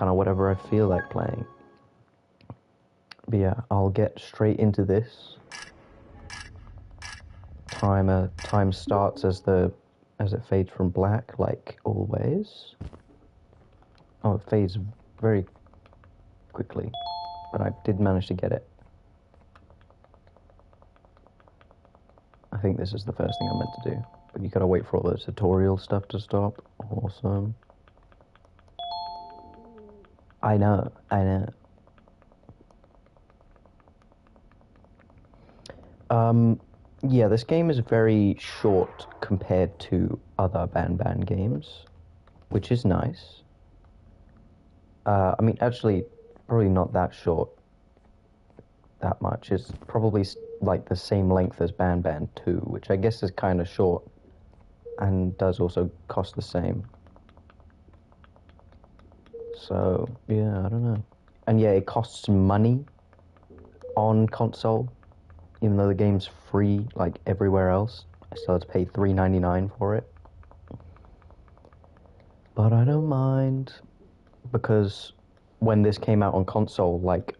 kind of whatever I feel like playing. But yeah, I'll get straight into this. Time starts as it fades from black, like always. Oh, it fades very quickly, but I did manage to get it. I think this is the first thing I meant to do, but you gotta wait for all the tutorial stuff to stop. Awesome. I know. Yeah, this game is very short compared to other Banban games, which is nice. I mean, actually, probably not that short. That much. It's probably like the same length as Banban 2, which I guess is kind of short and does also cost the same. So, yeah, I don't know. And yeah, it costs money on console, even though the game's free like everywhere else. I still have to pay $3.99 for it. But I don't mind, because when this came out on console, like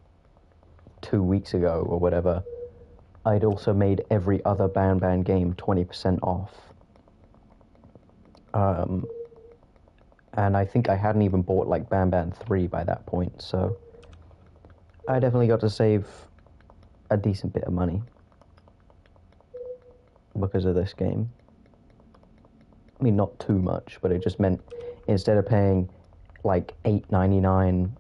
2 weeks ago or whatever, I'd also made every other Banban game 20% off. And I think I hadn't even bought like Banban 3 by that point, so I definitely got to save a decent bit of money because of this game. I mean, not too much, but it just meant instead of paying like $8.99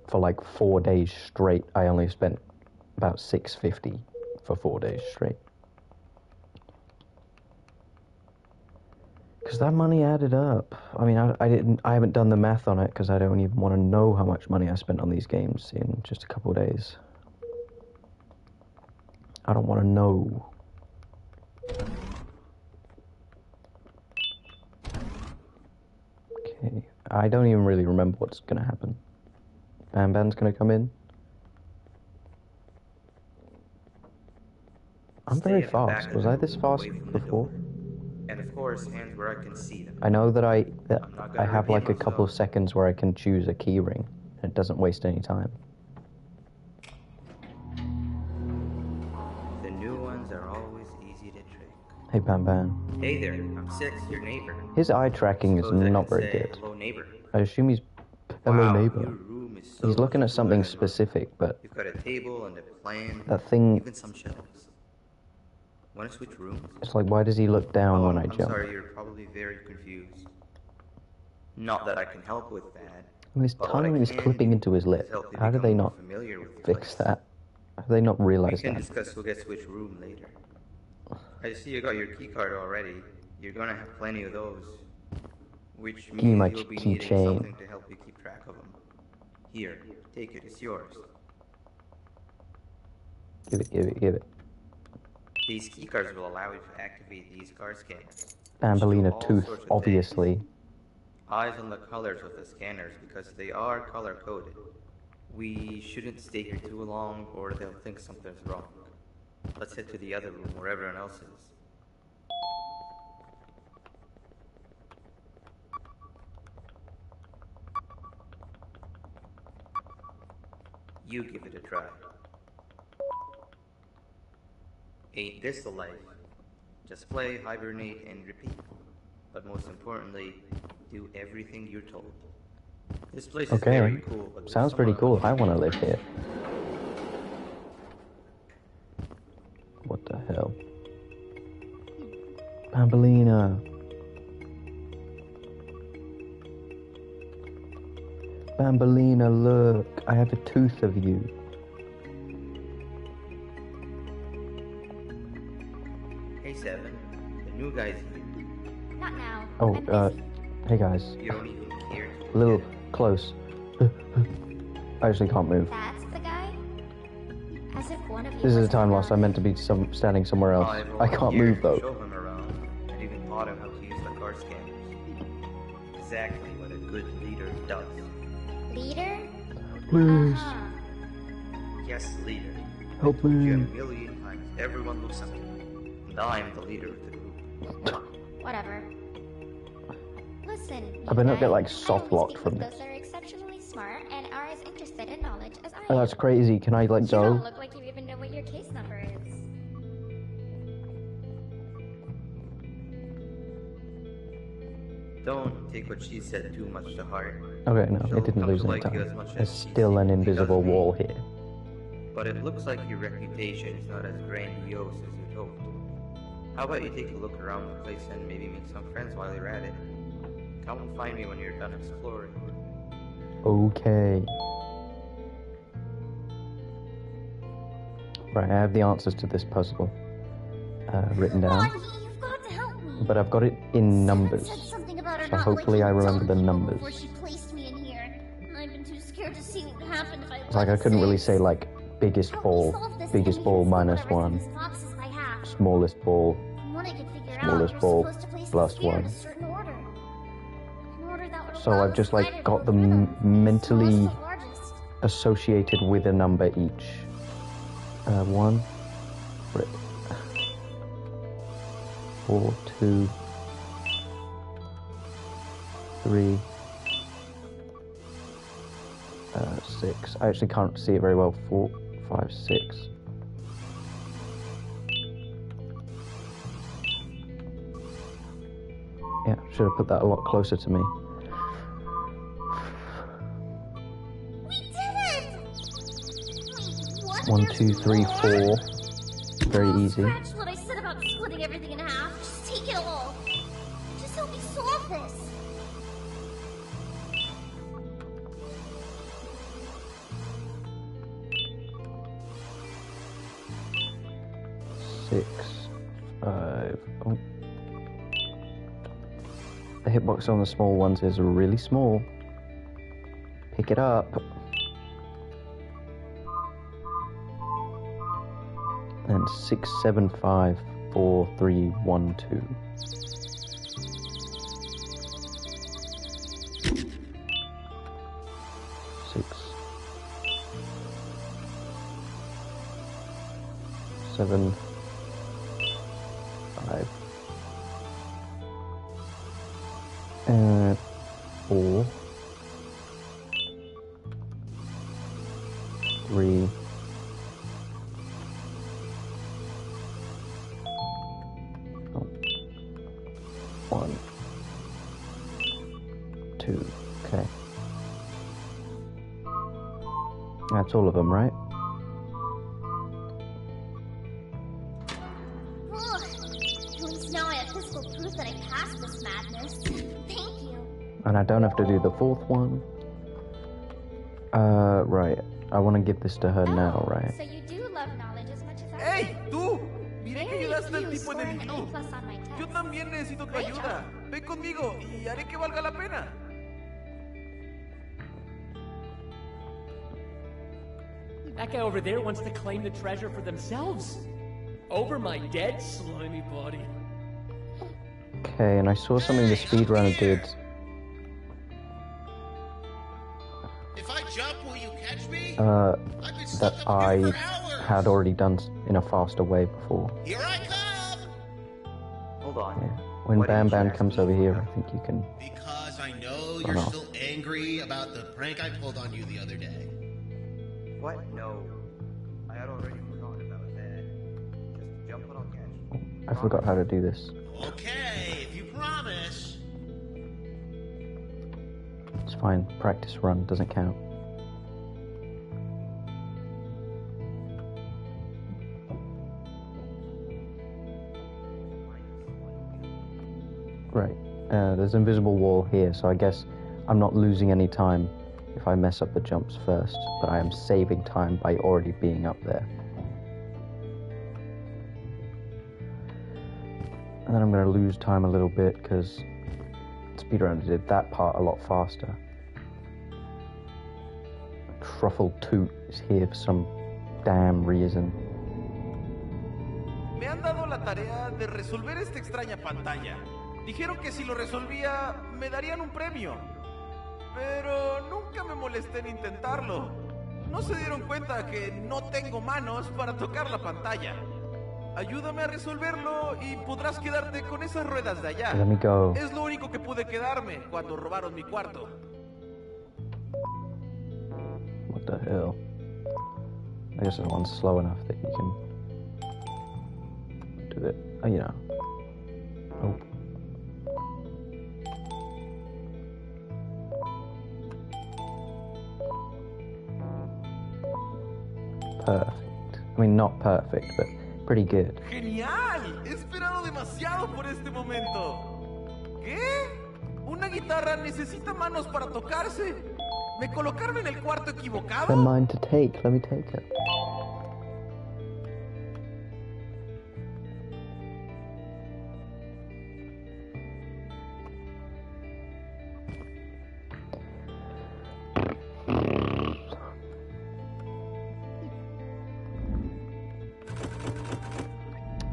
for like 4 days straight, I only spent about $6.50 for 4 days straight. Because that money added up. I mean, I haven't done the math on it because I don't even want to know how much money I spent on these games in just a couple of days. I don't want to know. Okay, I don't even really remember what's going to happen. Banban's going to come in. I'm very fast. Was I this fast before? And of course, hands where I can see them. I know that I have like a couple of seconds where I can choose a key ring. And it doesn't waste any time. The new ones are always easy to trick. Hey, Banban. Hey there, I'm Six, your neighbor. His eye tracking is not very good. Hello, neighbor. I assume he's hello, neighbor. Your room is so He's looking at something much specific, but you've got a table and a plan. that thing. Even some shelves. Want to switch rooms? It's like, why does he look down when I jump? I'm sorry, you're probably very confused. Not that I can help with that. I mean, his tongue is clipping into his lip. How do they not fix that? How do they not realize that? We can discuss who gets which room later. I see you got your key card already. You're gonna have plenty of those. Which means you'll be needing something to help you keep track of them. Here, take it, it's yours. Give it. These keycards will allow you to activate these card scanners. Bambalina tooth, obviously. Eyes on the colors of the scanners because they are color-coded. We shouldn't stay here too long or they'll think something's wrong. Let's head to the other room where everyone else is. You give it a try. Ain't this the life? Just play, hibernate, and repeat. But most importantly, do everything you're told. This place is very cool. But sounds pretty cool. I want to live here. What the hell? Bambalina. Bambalina, look. I have a tooth of you. Hey, Seven. The new guy's here. Not now. Oh, hey guys. You don't even care. A little close. I actually can't move. That's the guy? As if one of you This is a time loss. I meant to be standing somewhere else. I can't move though. Show him around and even taught him how to use the card scanners. Exactly what a good leader does. Leader? Please. Yes, leader. Help You a me. million times. Everyone looks up to me. And I'm the leader of the group. Whatever. Listen. I better not get like soft locked from those this. that are exceptionally smart and are as interested in knowledge as I am. Oh, that's crazy. Can I, like, You go? don't look like you even know what your case number is. Don't take what she said too much to heart. Okay, no, She'll it didn't come lose to any like you time. as much There's as she still an secretly invisible does me. wall here. But it looks like your reputation is not as grandiose as you'd hoped. How about you take a look around the place and maybe make some friends while you're at it? Come and find me when you're done exploring. Okay. Right, I have the answers to this puzzle written down. You've got to help me. But I've got it in numbers. Said something about her So not hopefully I liking remember the telling people numbers. before she placed me in here. And I've been too scared to see what would happen if I It's like I couldn't really say like biggest ball minus one, smallest ball, smallest ball plus one. So I've just like got them mentally associated with a number each. One, 4, 2, 3, 6. I actually can't see it very well. 4, 5, 6. Yeah, should have put that a lot closer to me. We did it! Wait, 1, 2, 3, 4. Very easy. Scratch what I said about splitting everything in half. Just take it all. Just help me solve this. Six, 5. Oh. The hitbox on the small ones is really small. Pick it up. And 6, 7, 5, 4, 3, 1, 2. Six, 7, 5, 4, 3, 1, 2. Okay. That's all of them, right? Ugh. At least now I have physical proof that I passed this madness. Thank you. And I don't have to do the fourth one. Right. I want to give this to her now, right? So you do love knowledge as much as I ¡Ey, do. tú! Miré que Very ayudaste al few tipo en score el an iglú. A+ on my test. Yo también necesito tu Great ayuda. job. Ven conmigo y haré que valga la pena. That guy over there wants to claim the treasure for themselves. Over my dead slimy body. Okay, and I saw something the speedrunner did. If I jump, will you catch me? That I've been stuck up I here for hours. had already done in a faster way before. Here I come! Hold on. Yeah. When Why didn't you Banban ask comes me over for here, help? I think you can. Because I know Oh, you're no. still angry about the prank I pulled on you the other day. What? No. I had already forgotten about that. Just jump and I'll catch you. I forgot how to do this. Okay, if you promise. It's fine. Practice run doesn't count. Right. There's an invisible wall here, so I guess I'm not losing any time if I mess up the jumps first, but I am saving time by already being up there. And then I'm going to lose time a little bit because speedrunner did that part a lot faster. Truffle Toot is here for some damn reason. Me han dado la tarea de resolver esta extraña pantalla. Dijeron que si lo resolvía, me darían un premio. Pero nunca me molesté en intentarlo. No se dieron cuenta que no tengo manos para tocar la pantalla. Ayúdame a resolverlo y podrás quedarte con esas ruedas de allá. Let me go. Es lo único que pude quedarme cuando robaron mi cuarto. What the hell? I guess this one's slow enough that you can do it. Oh, you know. Oh. Perfect. I mean, not perfect, but pretty good. ¡Genial! He esperado demasiado por este momento. ¿Qué? Una guitarra necesita manos para tocarse. ¿Me colocaron en el cuarto equivocado? They're mine to take. Let me take it.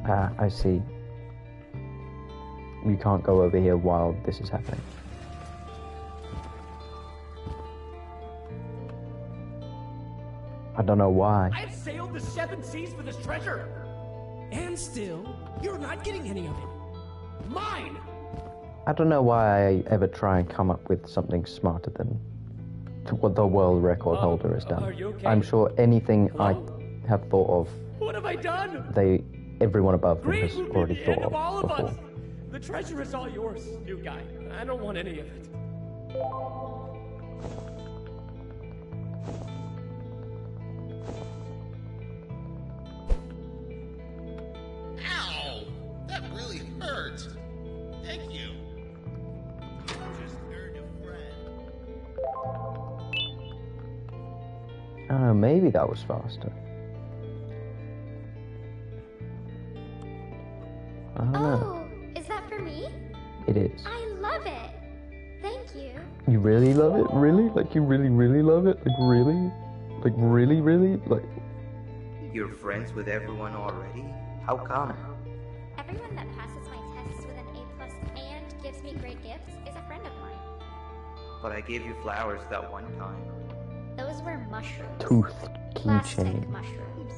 Ah, I see. You can't go over here while this is happening. I don't know why. I've sailed the 7 seas for this treasure! And still, you're not getting any of it. Mine! I don't know why I ever try and come up with something smarter than what the world record holder has done. Are you okay? I'm sure anything Hello? I have thought of, What have I done? everyone above them Greed has will be already the thought end of of all of before. us. The treasure is all yours, new guy. I don't want any of it. Ow! That really hurt. Thank you. Just earned a friend. I don't know, maybe that was faster. I don't know. Oh, is that for me? It is. I love it. Thank you. You really love it? Really? Like, you really, really love it? Like, really? Like, really, really? Like, You're friends with everyone already? How come? Everyone that passes my tests with an A+ and gives me great gifts is a friend of mine. But I gave you flowers that one time. Those were mushrooms. tooth Plastic keychain. mushrooms.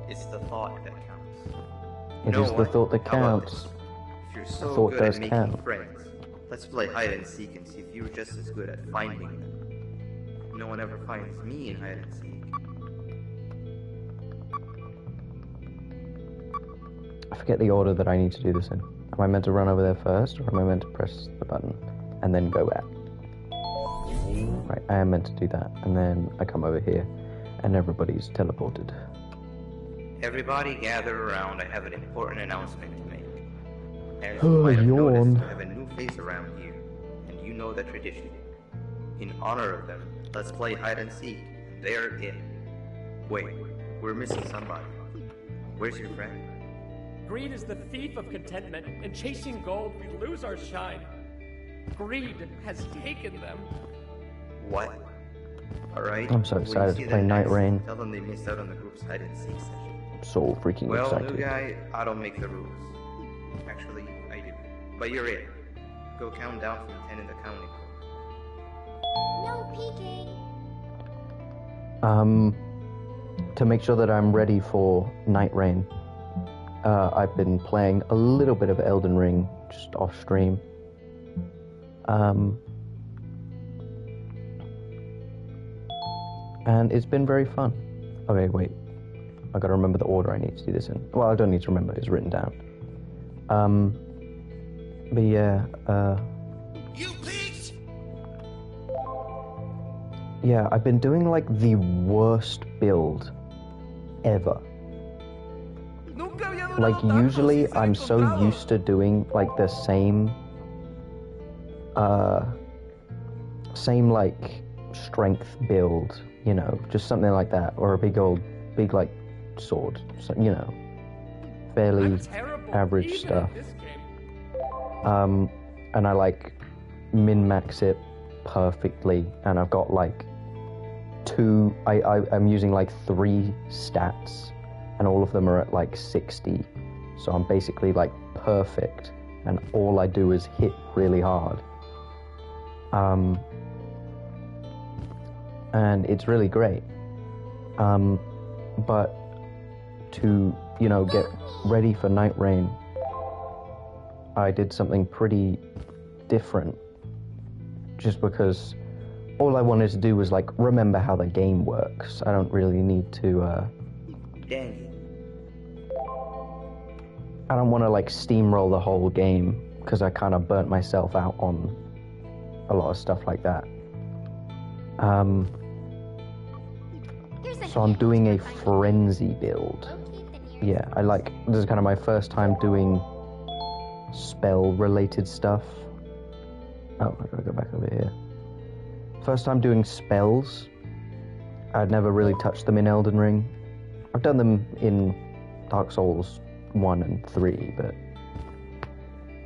It's the thought that counts. It You know is the what? thought that How about counts. this? If you're so thought good does at making count. friends, let's play hide and seek and see if you're just as good at finding them. No one ever finds me in hide and seek. I forget the order that I need to do this in. Am I meant to run over there first, or am I meant to press the button and then go back? Right, I am meant to do that, and then I come over here, and everybody's teleported. Everybody gather around, I have an important announcement to make. As Oh, you might have yawn. noticed, I have a new face around here, and you know the tradition. In honor of them, let's play hide and seek. They're it. Wait, we're missing somebody. Where's your friend? Greed is the thief of contentment, and chasing gold, we lose our shine. Greed has taken them. What? Alright. I'm so when you excited see to play them Night next, Rain. Tell them they missed out on the group's hide and seek session. So freaking Well, excited. new guy, I don't make the rules. Actually, I do. But you're it. Go count down from 10 in the counting. No peeking. To make sure that I'm ready for Night Rain, I've been playing a little bit of Elden Ring just off stream. And it's been very fun. Okay, wait. I gotta remember the order I need to do this in. Well, I don't need to remember, it's written down. But yeah, You peaked! yeah, I've been doing like the worst build ever. Nunca había durado Like tanto usually sin ser I'm so encontrado. used to doing like the same like strength build, you know, just something like that, or a big like sword, so, you know, fairly I'm terrible average even stuff. at this game. And I like min-max it perfectly, and I've got like I'm using like 3 stats, and all of them are at like 60, so I'm basically like perfect, and all I do is hit really hard. And it's really great. But to, you know, get ready for Night Rain, I did something pretty different, just because all I wanted to do was, like, remember how the game works. I don't really need to, Dang it. I don't want to, like, steamroll the whole game, because I kind of burnt myself out on a lot of stuff like that. So I'm doing a frenzy build. Yeah, this is kind of my first time doing spell-related stuff. Oh, I gotta go back over here. First time doing spells. I'd never really touched them in Elden Ring. I've done them in Dark Souls 1 and 3, but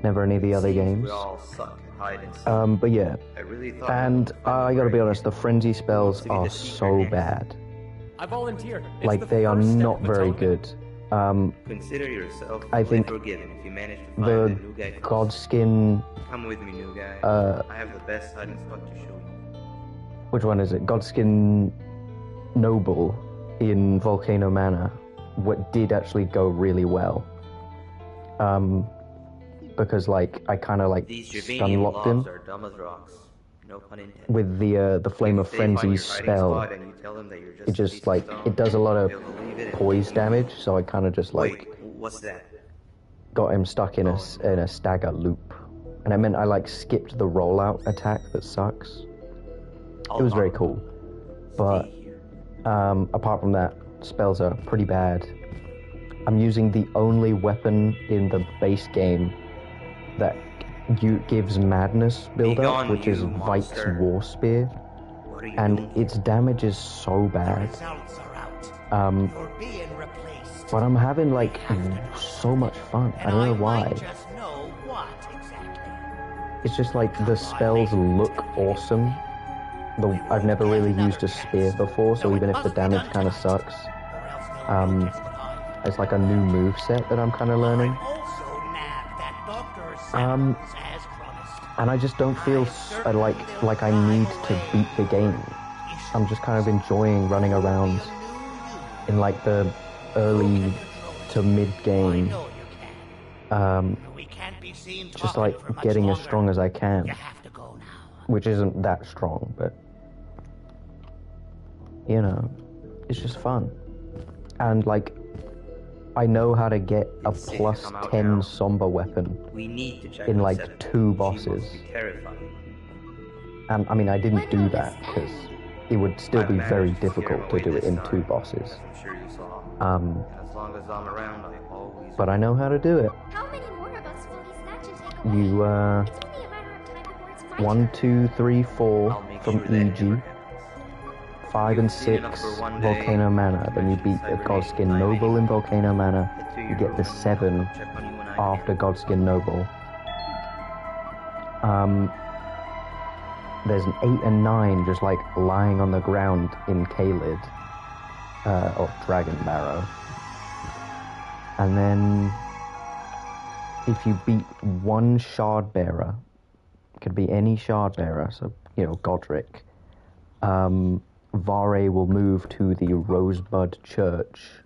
never any of the other games. We all suck at hide and seek. But yeah, I really thought and I gotta be honest, the frenzy spells are so bad. I volunteer. It's Like, they are not very good. Consider yourself I think forgiven if you manage to find the the new guy. Godskin, Come with me, new guy. I have the best hiding spot to show you. which one is it? Godskin Noble in Volcano Manor, what did actually go really well. Because, like, I kind of, like, These Javanian stun-locked him are dumb as rocks. No pun intended. with the Flame of If they find Frenzy your hiding spell. spot and you tell them that you're just It a just, piece like, of stone, it does a lot of they'll believe it and poise damage, so I kind of just, like, Wait, what's that? got him stuck in a stagger loop. And I meant I, like, skipped the rollout attack that sucks. It was very cool. But, apart from that, spells are pretty bad. I'm using the only weapon in the base game that gives madness build-up, which is Vike's War Spear. And its damage is so bad. But I'm having, like, so much fun. I don't know why. It's just like the spells look awesome. I've never really used a spear before, so even if the damage kind of sucks, it's like a new moveset that I'm kind of learning. And I just don't feel like I need to beat the game. I'm just kind of enjoying running around in, like, the early to mid game, just, like, getting as strong as I can, which isn't that strong, but, you know, it's just fun. And, like, I know how to get a plus 10 somber weapon in, like, 2 bosses. And, I mean, I didn't do that, because it would still be very difficult to do it in 2 bosses. But I know how to do it. How many more of us will these matches take away? You, It's only a matter of time before it's my 1, turn. 2, 3, 4 from EG, 5 and 6 Volcano Manor. Then you beat the Godskin Noble in Volcano Manor. You get the 7 after Godskin Noble. There's an 8 and 9 just, like, lying on the ground in Kaled, or Dragon Barrow. And then if you beat 1 Shard Bearer, it could be any Shard Bearer, so, you know, Godric, Vare will move to the Rosebud Church,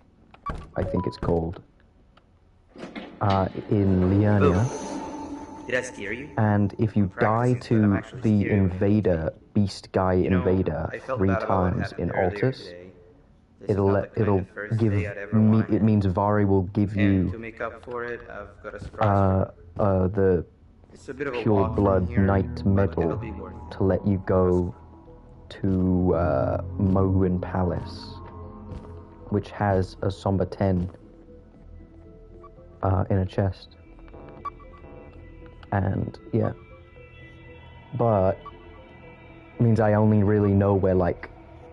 I think it's called, in Liurnia. Did I scare you? And if you die to the Invader, Beast Guy Invader, 3 times in Altus, it'll give me, it means Vare will give you to make up for it, I've got a surprise. the It's a bit of a Pure walk from Blood here, Knight but medal it'll be worth it. to let you go to Mohun Palace, which has a Somber 10 in a chest. And yeah, but means I only really know where, like,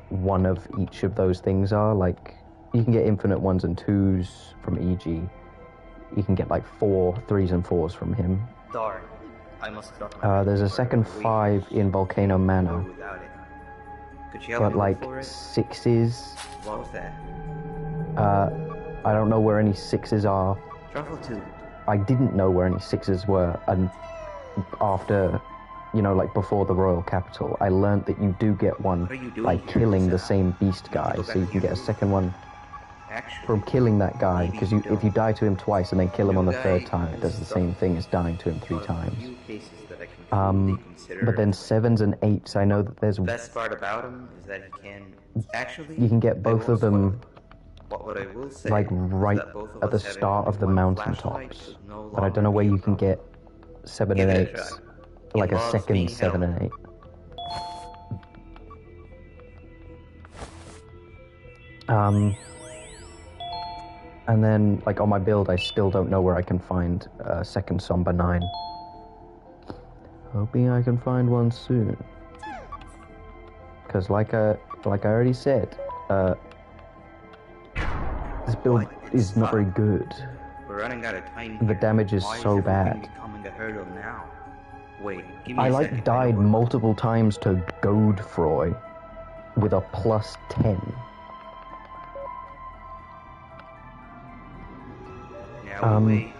one of each of those things are. Like, you can get infinite 1s and 2s from EG. You can get, like, 4 3s and 4s from him. Darn, I must start. There's a second 5 in Volcano Manor, Without it. Could you help but, me like, look for it? 6s. What was that? I don't know where any 6s are. Truffle 2. I didn't know where any 6s were, and after, you know, like, before the Royal Capital, I learned that you do get one What are you doing by here, killing the Sam? same beast guy, so you can get a second one Actually, from killing that guy, maybe because you if you don't. die to him twice and then kill him on the New third guy time, it does the is same thing as dying to him 3 one of the times. few cases that I can truly consider. But then 7s and 8s, I know that there's... The best part about him is that he can... Actually, You can get I both won't of them, spoil it. What I will say like, is right that both of at the us having start only of the one mountaintops. flashlight should no But I don't know longer where be a you can problem. get 7 Give and it a 8s. try. Like a Involves second being 7 and 8. And then, like, on my build, I still don't know where I can find a second Somber 9. Hoping I can find one soon. Because, like I already said, this build is not very good. We're running out of time The here. damage is Why so everything bad. becoming a hurdle now? Wait, give me I, a like, second. died multiple times to Godefroy with a plus 10.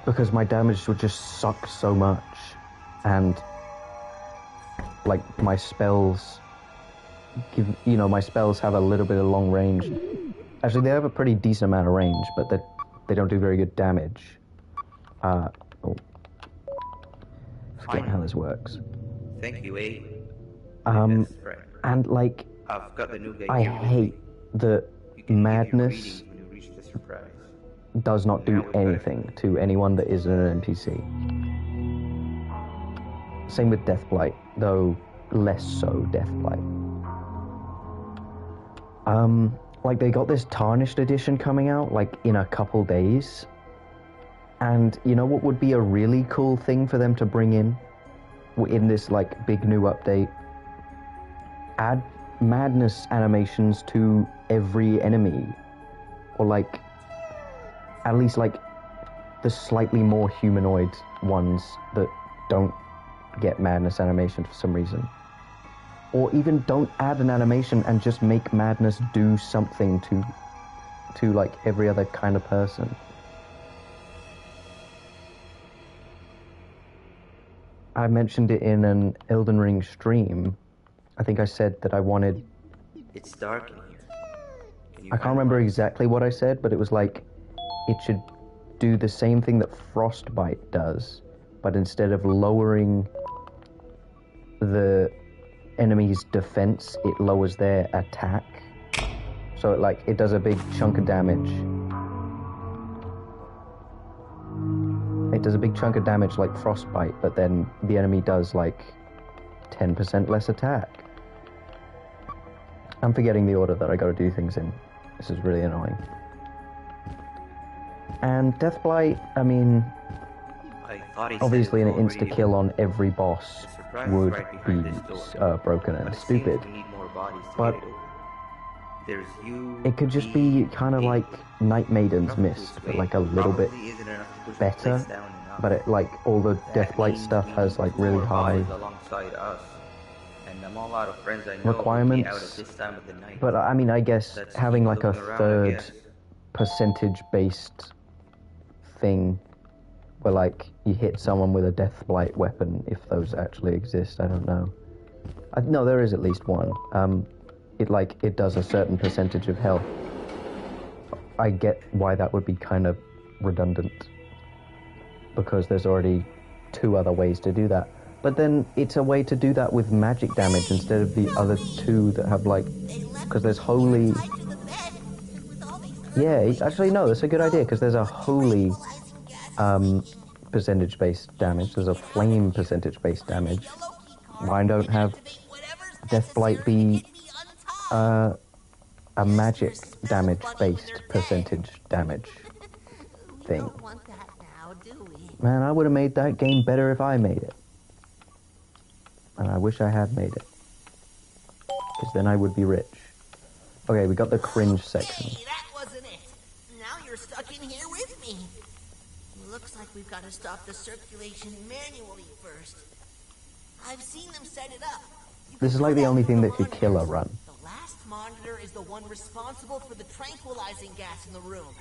Because my damage would just suck so much, and like my spells my spells have a little bit of long range. Actually, they have a pretty decent amount of range, but they don't do very good damage. Forgetting how this works. Thank you, A. And like, I've got the new guy I here with hate me. the You can give your madness greetings when you reach the surprise. does not do anything to anyone that isn't an NPC. Same with Deathblight, though less so Deathblight. Like, they got this Tarnished edition coming out, like, in a couple days. And you know what would be a really cool thing for them to bring in this, like, big new update? Add madness animations to every enemy. Or, like, at least, like, the slightly more humanoid ones that don't get madness animation for some reason. Or even don't add an animation and just make madness do something to like, every other kind of person. I mentioned it in an Elden Ring stream. I think I said that I wanted... It's dark in here. I can't remember exactly what I said, but it was like, it should do the same thing that Frostbite does, but instead of lowering the enemy's defense, it lowers their attack. So it does a big chunk of damage. It does a big chunk of damage like Frostbite, but then the enemy does like 10% less attack. I'm forgetting the order that I gotta do things in. This is really annoying. And Deathblight, I mean, obviously an insta-kill on every boss would be broken and stupid. But it could just be kind of like Night Maiden's Mist, but like a little bit better. But it, like, all the Deathblight stuff has like really high requirements. But I mean, I guess having like a third percentage-based thing where, like, you hit someone with a Deathblight weapon, if those actually exist, I don't know. No, there is at least one. It does a certain percentage of health. I get why that would be kind of redundant, because there's already 2 other ways to do that. But then it's a way to do that with magic damage instead of the other 2 that have, like, because there's holy... Yeah, actually, no, that's a good idea, because there's a holy percentage-based damage. There's a flame percentage-based damage. Why don't have Deathblight be a magic damage-based percentage damage thing? Man, I would have made that game better if I made it. And I wish I had made it. Because then I would be rich. Okay, we got the cringe section. Hey, that wasn't it. Now you're stuck in here with me. Looks like we've got to stop the circulation manually first. I've seen them set it up. This is like the only thing that could kill a run. The last monitor is the one responsible for the tranquilizing gas in the room.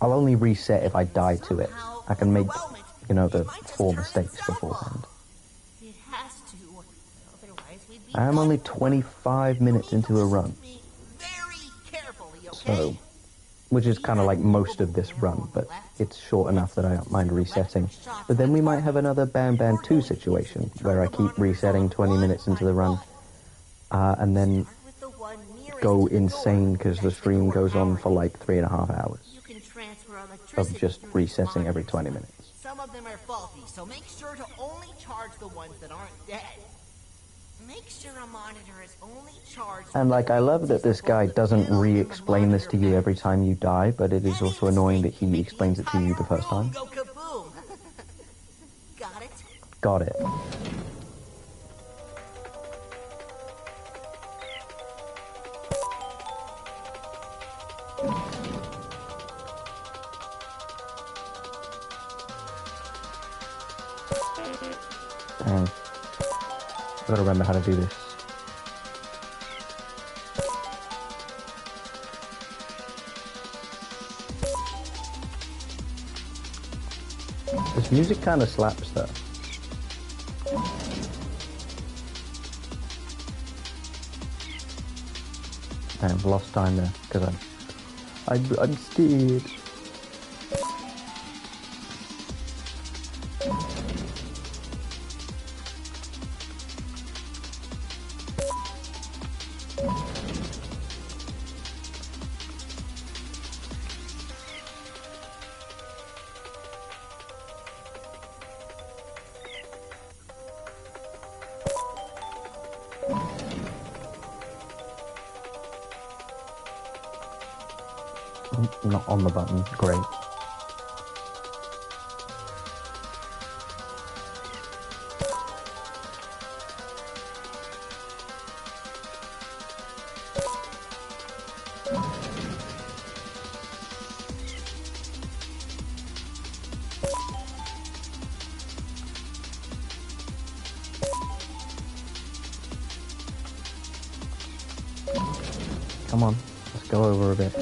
I'll only reset if I die to it. I can make, the 4 mistakes beforehand. It has to. Otherwise we'd be... I am only 25 minutes into a run. Very carefully, okay? So, which is kind of like most of this run, but it's short enough that I don't mind resetting. But then we might have another Banban 2 situation, where I keep resetting 20 minutes into the run, and then go insane because the stream goes on for like 3.5 hours of just resetting every 20 minutes. Some of them are faulty, so make sure to only charge the ones that aren't dead. Make sure a monitor is only charged. And like, I love that this guy doesn't re-explain this to you every time you die, but it is also annoying that he explains it to you the first time. Go kaboom. Got it? Got it. Dang. I gotta remember how to do this. This music kind of slaps though. I've lost time there because I'm scared. Not on the button, great. Come on, let's go over a bit.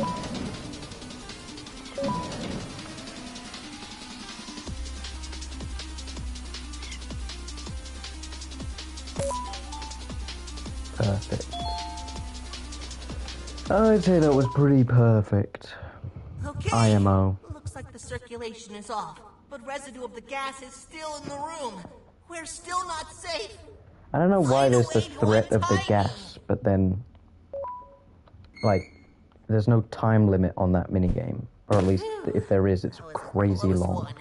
Perfect. I'd say that was pretty perfect. Okay. IMO. Looks like the circulation is off, but residue of the gas is still in the room. We're still not safe. I don't know why Find a there's the way to threat of the untie gas, but then, like, there's no time limit on that minigame. Or at least, if there is, it's That was the crazy close long. one.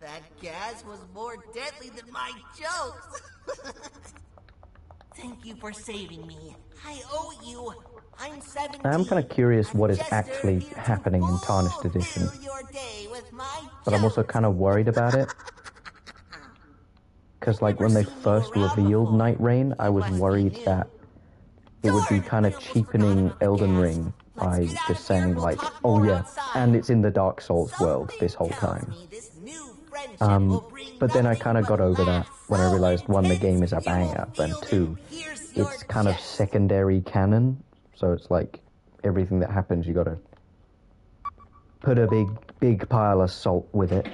That gas was more deadly than my jokes. Thank you for saving me. I owe you. I'm 17. I'm kind of curious what is Jester actually here to happening in Tarnished Edition. fulfill your day with my But I'm also jokes. kind of worried about it. Because, like, when they first revealed Night Rain, I was worried that it would be kind of cheapening Elden Ring by just saying, like, oh yeah, and it's in the Dark Souls world this whole time. But then I kind of got over that when I realized, one, the game is a banger, and two, it's kind of secondary canon, so it's like, everything that happens, you gotta put a big pile of salt with it.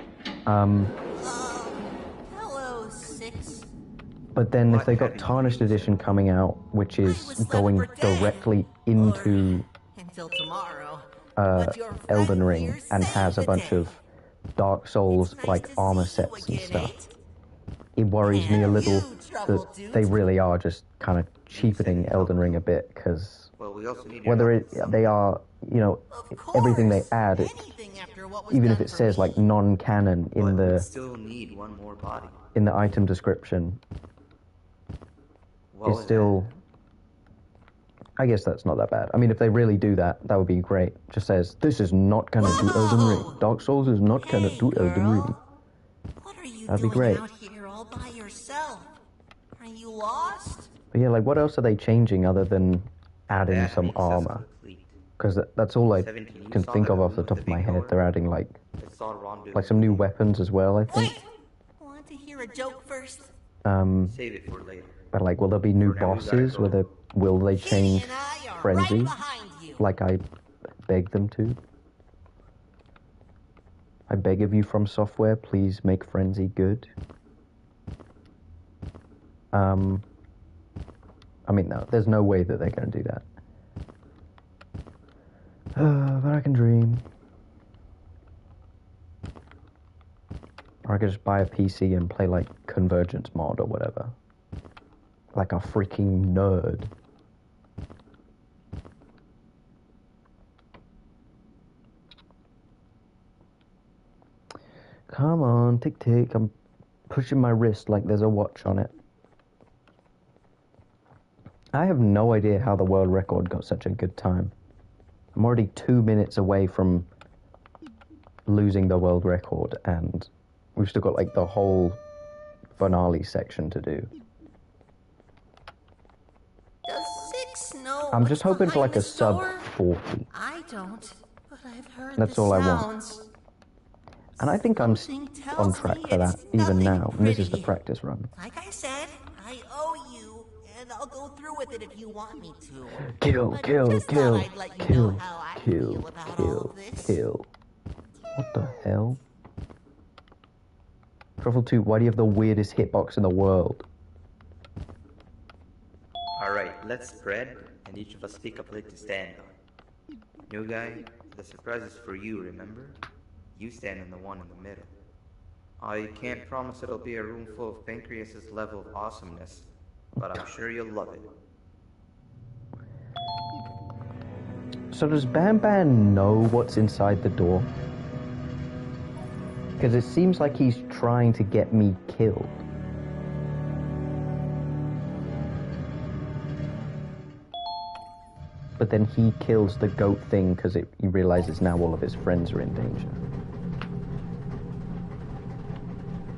Hello, Six. But then if they got Tarnished Edition coming out, which is going directly into Until tomorrow. Elden Ring and has a bunch of Dark Souls like armor sets and stuff, it worries me a little that they really are just kind of cheapening Elden Ring a bit, because Well, we also need whether they are, you know, everything they add, even if it says like non-canon in we the still need one more body. item description, What it's was still, I guess that's not that bad. I mean, if they really do that, that would be great. Just says, this is not gonna do Elden Ring. Dark Souls is not gonna do Elden Ring. What are you That'd be doing great. out here all by yourself? Are you lost? But yeah, like, what else are they changing other than adding That some makes us armor? complete. Because that's all I 17, you can saw think that of off the move top with of the my big head. door? They're adding like I saw Ron do some new weapons as well, I think. Wait! Want to hear a joke first? Save it for later. But like, will there be new For now, we gotta bosses? go. Will they change Kitty and I are Frenzy? right behind you. Like I beg them to? I beg of you, From Software, please make Frenzy good. I mean, no, there's no way that they're going to do that. But I can dream. I could just buy a PC and play, like, Convergence mod or whatever. Like a freaking nerd. Come on, tick tick. I'm pushing my wrist like there's a watch on it. I have no idea how the world record got such a good time. I'm already 2 minutes away from losing the world record, and we've still got, like, the whole finale section to do. Does Six know I'm just hoping for, like, a this sub door? 40. I don't, but I've heard That's the all I want. sounds. And I think I'm Something tells on track me for that, it's even nothing now. And this is the pretty. practice run. Like I said, I owe you, and I'll go through with it if you want me to. Kill, But kill, just kill, thought I'd let you kill, know how I kill, feel about all kill, this. kill. What the hell? Truffle 2, why do you have the weirdest hitbox in the world? Alright, let's spread, and each of us pick a plate to stand on. New guy, the surprise is for you, remember? You stand on the one in the middle. I can't promise it'll be a room full of Pancreas's level of awesomeness, but I'm sure you'll love it. So does Banban know what's inside the door? Because it seems like he's trying to get me killed. But then he kills the goat thing because he realizes now all of his friends are in danger.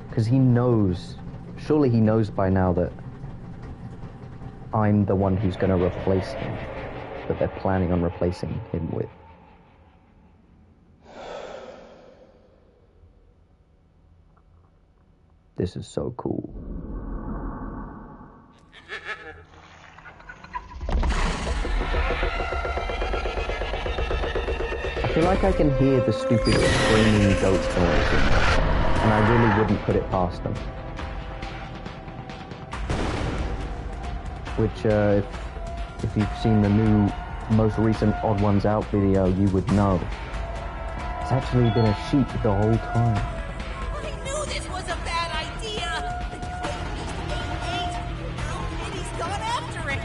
Because he knows, surely he knows by now that I'm the one who's going to replace him, that they're planning on replacing him with. This is so cool. I feel like I can hear the stupid screaming goat noise, and I really wouldn't put it past them. Which, if you've seen the new, most recent Odd Ones Out video, you would know. It's actually been a sheep the whole time. I knew this was a bad idea! The Quake Beast ate now, and he's gone after it!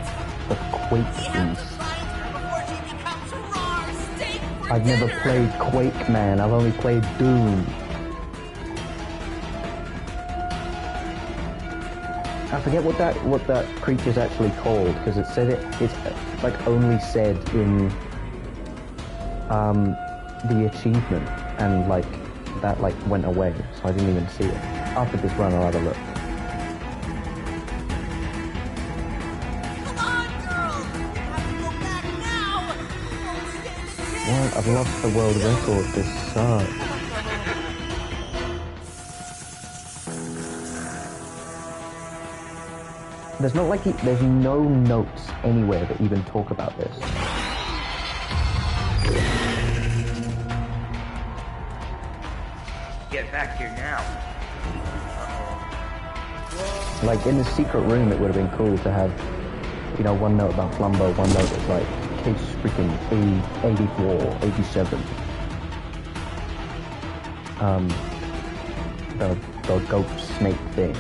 The Quake We have to Beast. find her before she becomes raw steak for I've never dinner. played Quake, man. I've only played Doom. I forget what that creature's actually called, because it said it's like only said in the achievement, and like that like went away, so I didn't even see it. After this run, I'll have a look. Come on, girls! We have to go back now! Don't stand a chance! What? I've lost the world record. This sucks. There's not like there's no notes anywhere that even talk about this. Get back here now. Like in the secret room, it would have been cool to have, you know, one note about Flumbo, one note that's like case freaking 84, 87. The goat snake thing.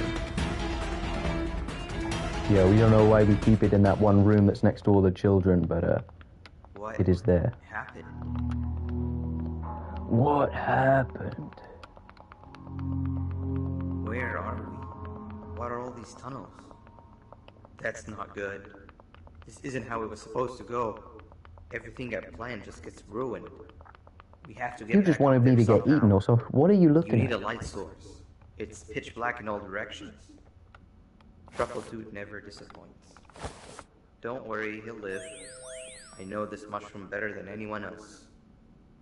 Yeah, we don't know why we keep it in that one room that's next to all the children, but What it is there. happened? What happened? Where are we? What are all these tunnels? That's not good. This isn't how it was supposed to go. Everything I planned just gets ruined. We have to get You just back wanted up me there to get somehow. eaten, or so. What are you You looking need a at? light source. It's pitch black in all directions. Truffledude never disappoints. Don't worry, he'll live. I know this mushroom better than anyone else.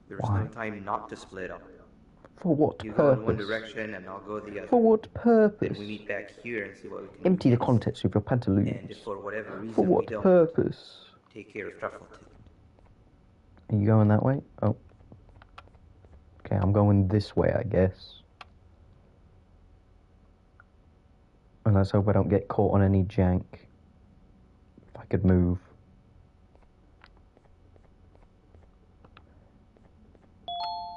There's Why? no time not to split up. For what You go in one purpose? direction and I'll go the other. For what Then purpose? we meet back here and see what we can Empty the do. contents of your And pantaloons. if for whatever reason For we what don't, purpose? take care of Truffledude. Are you going that way? Oh. Okay, I'm going this way, I guess. And let's hope I don't get caught on any jank. If I could move.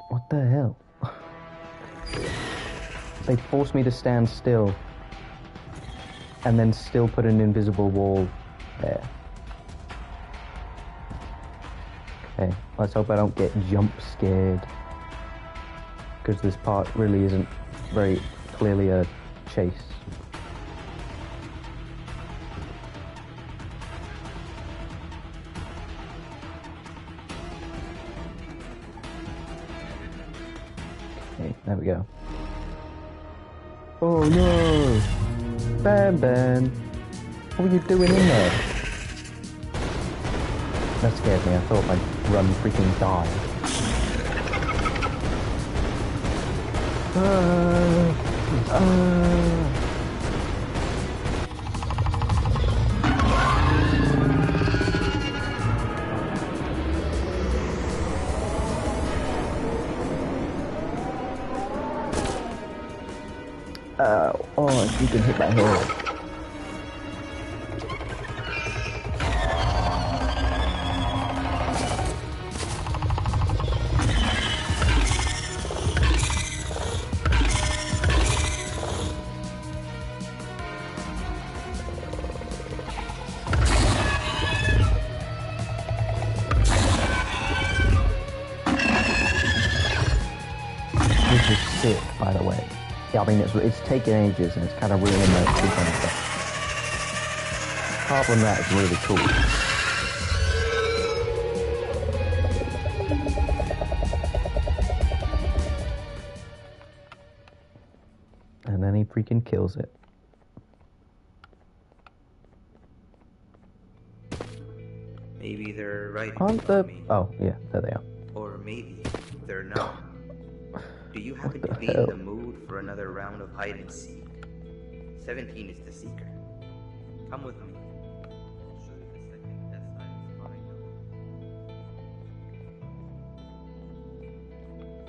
What the hell? They force me to stand still. And then still put an invisible wall there. Okay, let's hope I don't get jump scared. Because this part really isn't very clearly a chase. Okay, there we go. Oh no! Banban! What were you doing in there? That scared me. I thought my run freaking died. Oh, you can hit my head. This is sick, by the way. Yeah, I mean, it's taken ages and it's kind of ruining the freaking stuff. Apart from that, it's really cool. And then he freaking kills it. Maybe they're right. Aren't the... Oh, yeah, there they are. Or maybe they're not. Do you happen to be hell? in the mood for another round of hide and seek? 17 is the seeker. Come with me. I'll show you the second best hiding spot I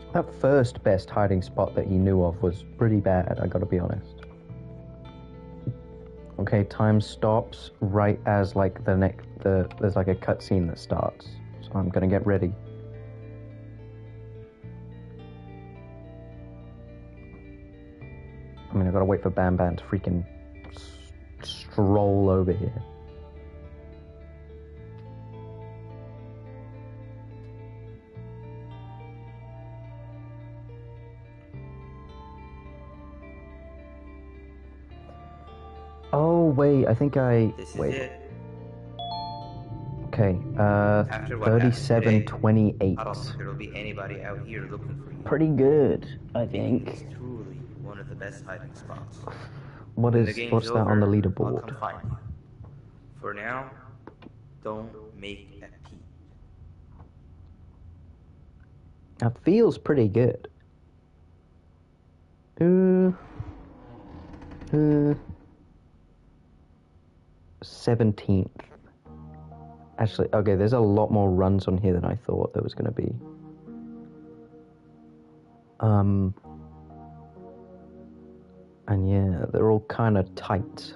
know. That first best hiding spot that he knew of was pretty bad, I gotta be honest. Okay, time stops right as like there's like a cutscene that starts. So I'm gonna get ready. I mean, I gotta wait for Banban to freaking stroll over here. Oh, wait, I think This is wait. it. Okay, After what happened today, 37:28. I don't think there'll be anybody out here looking for you. Pretty good, I It's think. truly one of the best hiding spots. What When the is game's what's that on the over, I'll leaderboard? come find you. For now, don't make a peep. That feels pretty good. 17th. Actually, okay, there's a lot more runs on here than I thought there was going to be. And yeah, they're all kind of tight.